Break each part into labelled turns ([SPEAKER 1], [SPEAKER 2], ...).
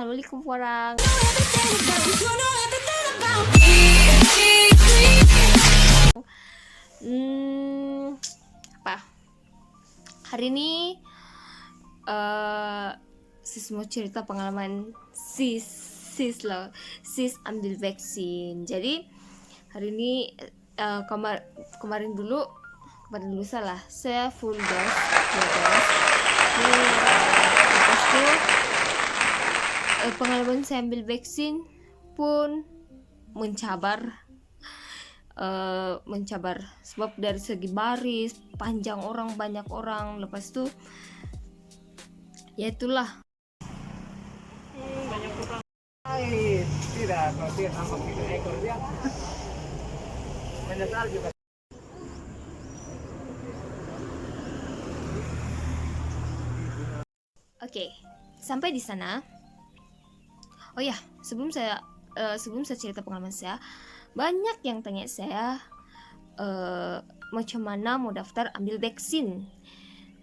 [SPEAKER 1] Assalamualaikum warang. Apa? Hari ini sis mau cerita pengalaman sis ambil vaksin. Jadi hari ini kemarin dulu salah, saya full dose, Lepas itu pengalaman saya ambil vaksin pun mencabar sebab dari segi baris panjang orang, banyak orang. Lepas itu ya itulah,
[SPEAKER 2] banyak orang tidak tampak itu ekor dia menyesal juga.
[SPEAKER 1] Oke, sampai di sana. Oh ya, sebelum saya cerita pengalaman saya, banyak yang tanya saya macam mana mau daftar ambil vaksin.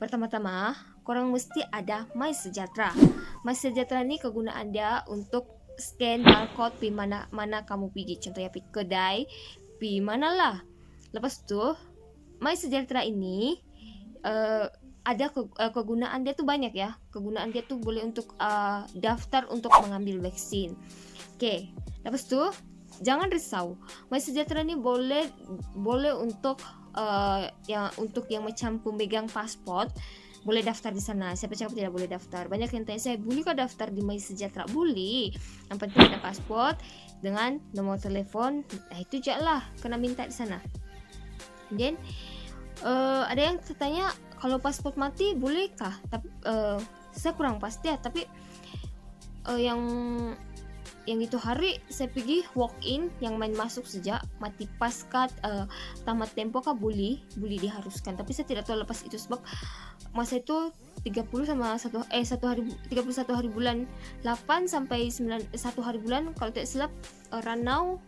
[SPEAKER 1] Pertama-tama, korang mesti ada MySejahtera. MySejahtera ini kegunaan dia untuk scan barcode pi mana kamu pergi. Contohnya pi kedai, pi mana lah. Lepas tu MySejahtera ini ada kegunaan dia tuh banyak ya. Kegunaan dia tuh boleh untuk daftar untuk mengambil vaksin. Oke, lepas tu jangan risau. MySejahtera ini boleh untuk yang macam pemegang paspor boleh daftar di sana. Siapa cakap tidak boleh daftar? Banyak yang tanya saya, bolehkah daftar di MySejahtera? Boleh. Yang penting ada paspor dengan nomor telepon. Itu je lah, kena minta di sana. Dan ada yang tertanya, kalau paspor mati bolehkah? Tapi saya kurang pasti ya. Tapi yang itu hari saya pergi walk in, yang main masuk sejak mati pasca tamat tempo kah boleh diharuskan. Tapi saya tidak tahu lepas itu sebab masa itu 31 hari bulan 8 sampai 1 hari bulan kalau tidak silap, Ranau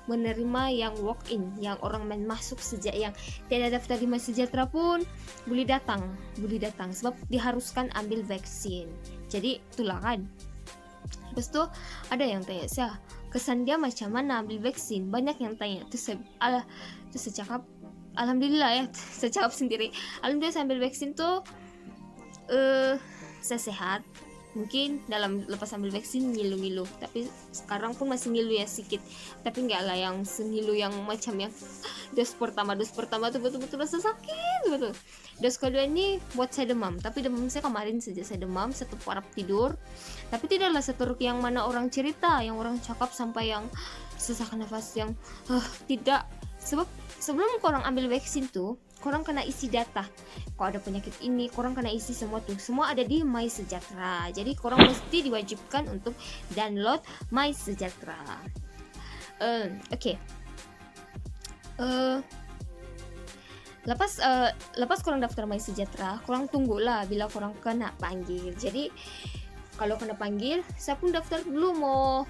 [SPEAKER 1] menerima yang walk in, yang orang main masuk sejak yang tidak daftar di MySejahtera pun boleh datang sebab diharuskan ambil vaksin. Jadi itulah kan. Lepas tu ada yang tanya saya, kesan dia macam mana ambil vaksin? Banyak yang tanya. Terus saya cakap, alhamdulillah ya. Saya cakap sendiri, alhamdulillah saya ambil vaksin tu saya sehat. Mungkin dalam lepas ambil vaksin ngilu-ngilu, tapi sekarang pun masih ngilu ya sedikit. Tapi enggak lah yang sengilu yang macam yang dos pertama tu betul-betul rasa sakit betul. Dos kedua ini buat saya demam, tapi demam saya kemarin saja saya demam, satu parap tidur. Tapi tidaklah seteruk yang mana orang cerita, yang orang cakap sampai yang sesak nafas yang tidak. Sebab sebelum korang ambil vaksin tuh, korang kena isi data. Kalau ada penyakit ini, korang kena isi semua tuh. Semua ada di MySejahtera. Jadi korang mesti diwajibkan untuk download MySejahtera. Oke. Lepas korang daftar MySejahtera, korang tunggulah bila korang kena panggil. Jadi kalau kena panggil, saya pun daftar dulu mau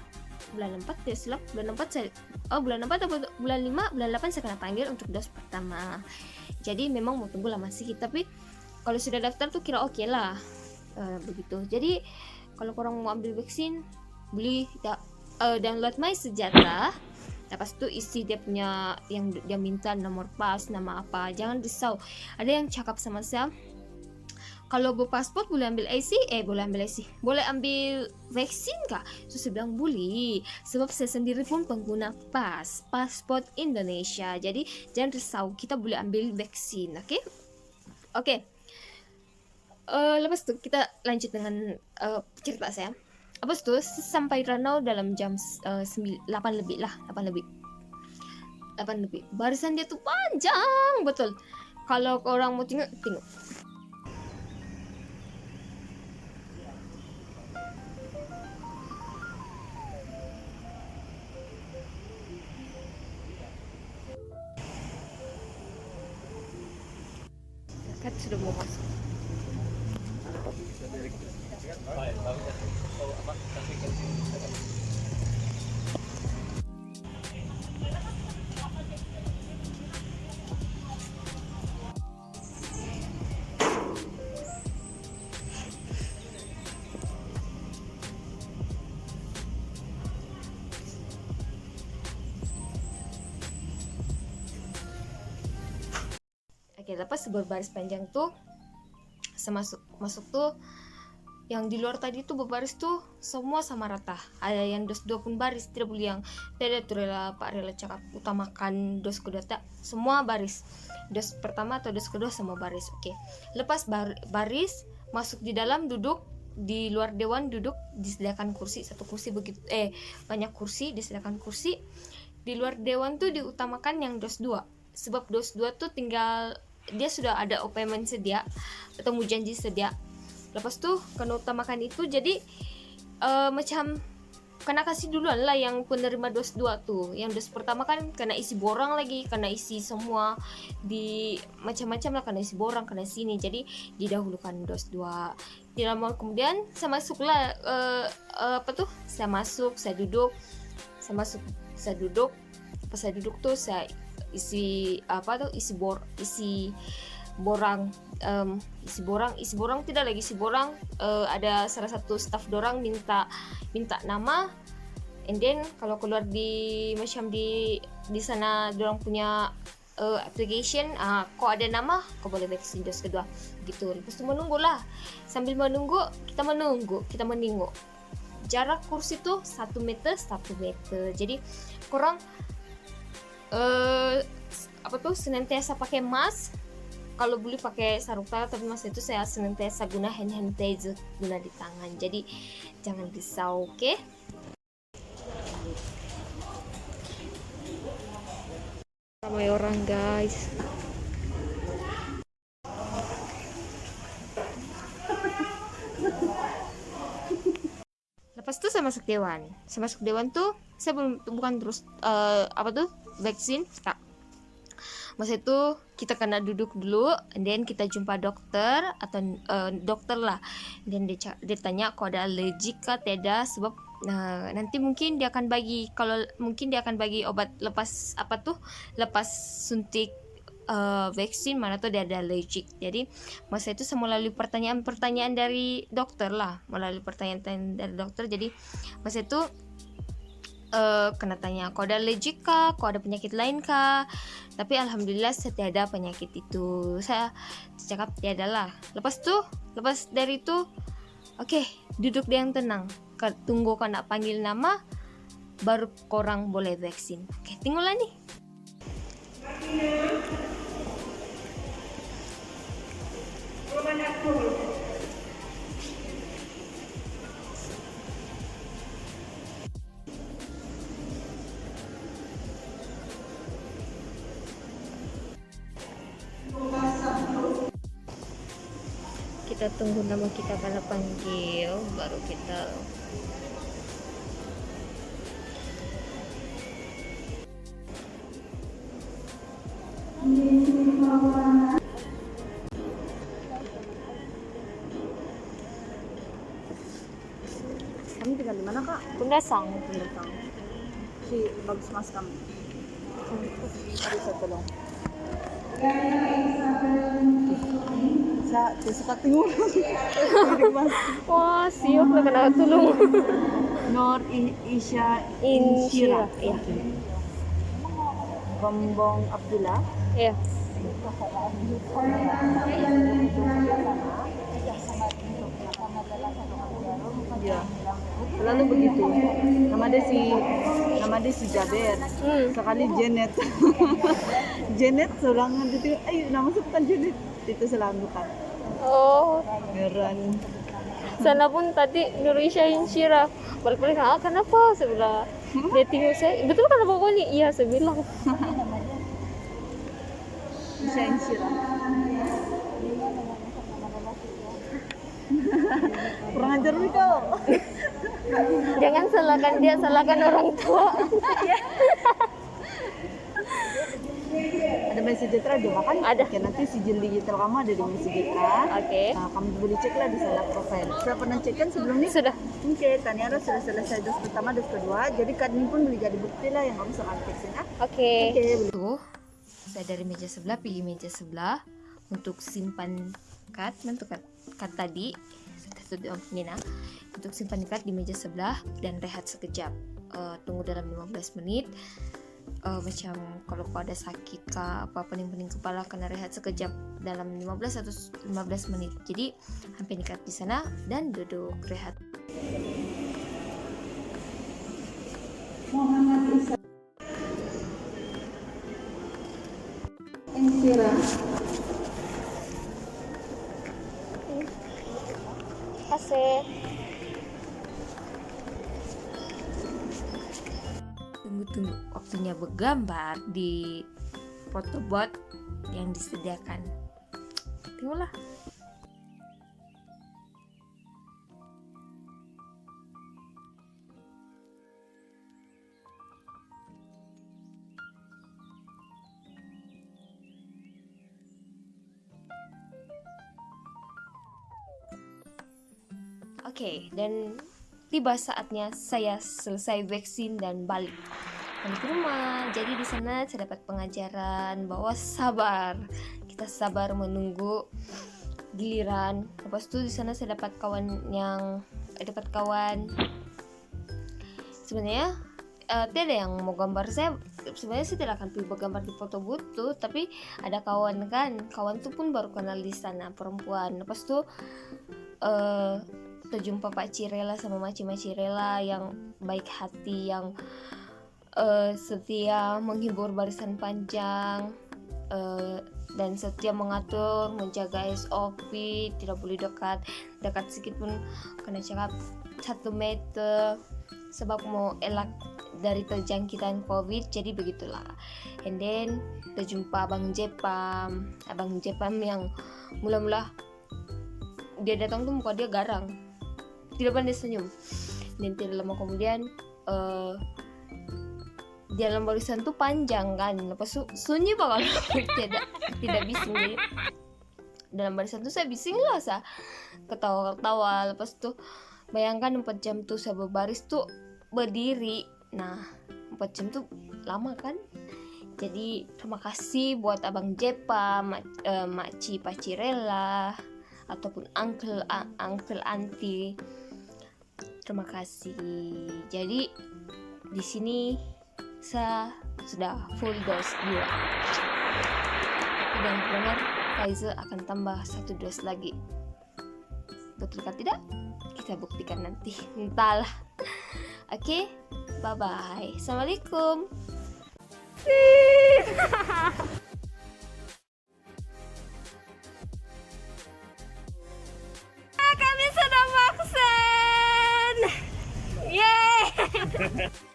[SPEAKER 1] bulan 4 ya silap. Bulan 4 atau bulan 5, bulan 8 saya kena panggil untuk dos pertama. Jadi memang mau tunggu lama sedikit, tapi kalau sudah daftar tuh kira oke lah. Begitu. Jadi kalau korang mau ambil vaksin, boleh download MySejahtera. Lepas tu isi dia punya yang dia minta, nomor pas, nama apa. Jangan risau. Ada yang cakap sama saya, kalau berpasport boleh ambil boleh ambil vaksin kah? So saya bilang boleh, sebab saya sendiri pun pengguna pasport Indonesia. Jadi jangan risau, kita boleh ambil vaksin. Oke. Lepas tu kita lanjut dengan cerita saya. Lepas tu sampai Ranau dalam jam 8 lebih. Barisan dia tu panjang betul. Kalau orang mau tengok. Kan sudah mau masuk. Oke, lepas berbaris panjang tuh masuk tuh yang di luar tadi tuh berbaris tuh semua sama rata. Ada yang dos 2 pun baris, tidak boleh yang tidak tuh Pak rela cakap utamakan dos kedua tak, semua baris. Dos pertama atau dos kedua semua baris. Oke. Lepas baris masuk di dalam, duduk di luar dewan, duduk disediakan kursi, satu kursi begitu banyak kursi, disediakan kursi. Di luar dewan tuh diutamakan yang dos 2. Sebab dos 2 tuh tinggal dia sudah ada appointment sedia atau mau janji sedia. Lepas tuh kena utamakan itu, jadi macam kena kasih duluan lah yang penerima dos 2 tuh. Yang dos pertama kan kena isi borang lagi, kena isi semua di macam-macam lah, kena isi borang, kena sini. Jadi didahulukan dos 2. Tidak lama kemudian saya masuklah saya masuk, saya duduk. Pas saya duduk tuh saya isi borang tidak lagi isi borang. Ada salah satu staff dorang minta nama, and then kalau keluar di macam di sana dorang punya application, kok ada nama kau boleh vaksin dos kedua gitu. Lepas itu menunggulah, sambil menunggu kita menengok jarak kursi tuh 1 meter. Jadi korang senantiasa pakai mask. Kalau boleh pakai sarung tangan, tapi masa itu saya senantiasa guna hand sanitizer guna di tangan. Jadi jangan risau, oke? Ramai orang guys. Lepas itu saya masuk dewan tuh saya bukan terus vaksin tak. Masa itu kita kena duduk dulu, and then kita jumpa dokter atau dokter lah, dan dia tanya kok ada alergi kah tidak, sebab nanti mungkin dia akan bagi obat lepas suntik vaksin mana tuh dia ada alergi. Jadi masa itu saya melalui pertanyaan dari dokter lah, jadi masa itu kena tanya kok ada alergi kah, kok ada penyakit lain kah. Tapi alhamdulillah saya tiada penyakit itu, saya cakap tiada lah. Lepas dari itu oke, duduk dia yang tenang, tunggu kau nak panggil nama baru korang boleh vaksin. Oke, tengoklah nih. Kita tunggu nama kita kena panggil, baru kita
[SPEAKER 3] Kamu tinggal di mana, Kak?
[SPEAKER 1] Pundasang.
[SPEAKER 3] Si bagus mas kami. Mari saya tolong. Saya suka tengok.
[SPEAKER 1] Wah, siap nak kena tolong.
[SPEAKER 3] Nur Isya Insyira.
[SPEAKER 1] Ya.
[SPEAKER 3] Bombong Abdullah.
[SPEAKER 1] Ya.
[SPEAKER 3] Ya, selalu begitu. Nama dia si Jaber. Sekali Janet. Janet seorang itu, nama saya bukan Janet. Itu selalu kan.
[SPEAKER 1] Oh,
[SPEAKER 3] Heran.
[SPEAKER 1] sana pun tadi Nurisha Insyira balik-balik, kenapa? Saya bilang, dia tengok saya, betul kan apa ini? Iya, saya bilang.
[SPEAKER 3] Isya Insyira. Kurang ajar nih kau.
[SPEAKER 1] Jangan salahkan dia, salahkan orang tua.
[SPEAKER 3] Ada My Sejahtera juga kan?
[SPEAKER 1] Ada.
[SPEAKER 3] Oke, nanti sijil digital kamu ada di My Sejahtera.
[SPEAKER 1] Oke.
[SPEAKER 3] Nah, kamu boleh cek lah di sana profil. Sudah pernah cek kan sebelum ini?
[SPEAKER 1] Sudah.
[SPEAKER 3] Oke, Taniara sudah selesai dos pertama, dos kedua. Jadi kad ini pun boleh jadi bukti lah yang kamu sekarang vaksin ya.
[SPEAKER 1] Oke.
[SPEAKER 3] Boleh.
[SPEAKER 1] Tuh, saya dari meja sebelah pergi meja sebelah untuk simpan kad, kad tadi. Nina, untuk simpan kad di meja sebelah dan rehat sekejap. Tunggu dalam 15 menit. macam kalau kau ada sakit kah apa pening-pening kepala, kena rehat sekejap dalam 15 atau 15 menit. Jadi sampai dekat di sana dan duduk rehat. Kasih. Tunggu waktunya bergambar di photobooth yang disediakan. Tunggulah. Oke, dan tiba saatnya saya selesai vaksin dan balik ke rumah. Jadi di sana saya dapat pengajaran bahwa sabar. Kita sabar menunggu giliran. Lepas itu di sana saya dapat kawan sebenarnya tidak yang mau gambar saya. Sebenarnya saya tidak akan pergi bergambar di foto booth, tapi ada kawan tuh pun baru kenal di sana, perempuan. Lepas itu terjumpa Pak Cirela sama Maci Rela yang baik hati, yang setia menghibur barisan panjang, dan setia mengatur, menjaga SOP, tidak boleh dekat sedikit pun kena cakap 1 meter sebab mau elak dari terjangkitan COVID. Jadi begitulah. And then terjumpa Abang Jepam yang mula-mula dia datang tuh muka dia garang, tidak pandai senyum. Dan tidak lama kemudian di dalam barisan tuh panjang kan, lepas sunyi bakal tidak bising. Jadi dalam barisan tuh saya bising lah, saya ketawa. Lepas tuh bayangkan 4 jam tuh saya berbaris tuh berdiri. Nah 4 jam tuh lama kan. Jadi terima kasih buat Abang Jepa, Makci Pacirela, ataupun uncle auntie. Terima kasih. Jadi di sini saya sudah full dose 2. Dan benar Pfizer akan tambah 1 dose lagi. Betulkah tidak? Kita buktikan nanti. Entahlah. Oke, bye bye. Assalamualaikum. Kami sudah vaksin. Yeay.